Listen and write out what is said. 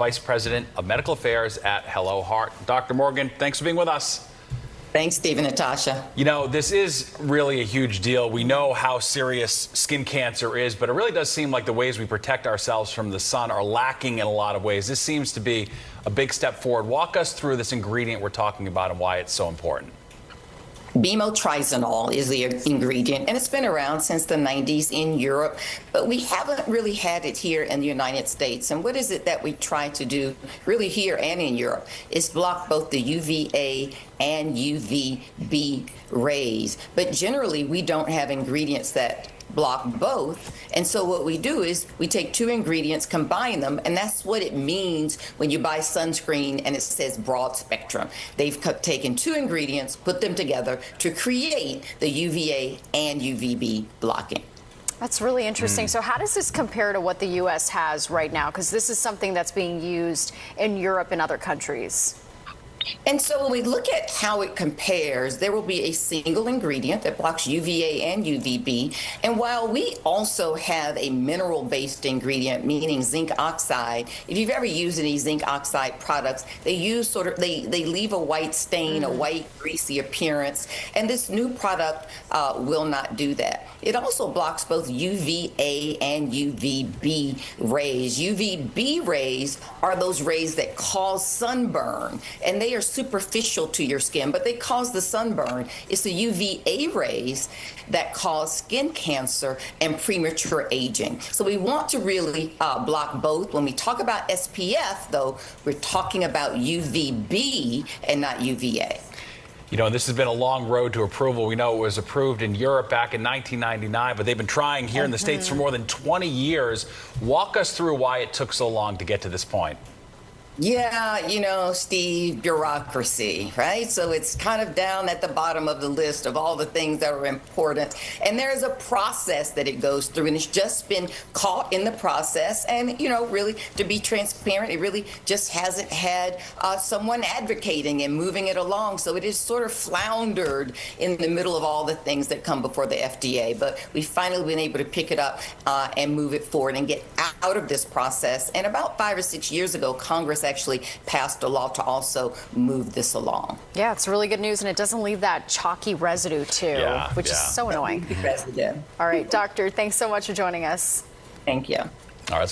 Vice President of Medical Affairs at Hello Heart. Dr. Morgan, thanks for being with us. Thanks, Steve and Natasha. You know, this is really a huge deal. We know how serious skin cancer is, but it really does seem like the ways we protect ourselves from the sun are lacking in a lot of ways. This seems to be a big step forward. Walk us through this ingredient we're talking about and why it's so important. Bemotrizanol is the ingredient, and it's been around since the 90s in Europe, but we haven't really had it here in the United States. And what is it that we try to do really here and in Europe is block both the UVA and UVB rays. But generally, we don't have ingredients that block both. And so what we do is we take two ingredients, combine them, and that's what it means when you buy sunscreen and it says broad spectrum. They've taken two ingredients, put them together to create the UVA and UVB blocking. That's really interesting. So how does this compare to what the U.S. has right now? Because this is something that's being used in Europe and other countries. And so when we look at how it compares, there will be a single ingredient that blocks UVA and UVB. And while we also have a mineral-based ingredient, meaning zinc oxide, if you've ever used any zinc oxide products, they use they leave a white stain, a white greasy appearance. And this new product will not do that. It also blocks both UVA and UVB rays. UVB rays are those rays that cause sunburn, and they are superficial to your skin, but they cause the sunburn. It's the UVA rays that cause skin cancer and premature aging. So we want to really block both. When we talk about SPF, though, we're talking about UVB and not UVA. You know, this has been a long road to approval. We know it was approved in Europe back in 1999, but they've been trying here in the States for more than 20 years. Walk us through why it took so long to get to this point. Yeah, you know, Steve, bureaucracy, right? So it's kind of down at the bottom of the list of all the things that are important. And there's a process that it goes through, and it's just been caught in the process. And, you know, really, to be transparent, it really just hasn't had someone advocating and moving it along. So it is sort of floundered in the middle of all the things that come before the FDA. But we've finally been able to pick it up and move it forward and get out of this process. And about 5 or 6 years ago, Congress actually passed a law to also move this along. Yeah, it's really good news, and it doesn't leave that chalky residue, too, which is so annoying. Residue. All right, Doctor, thanks so much for joining us. Thank you. All right.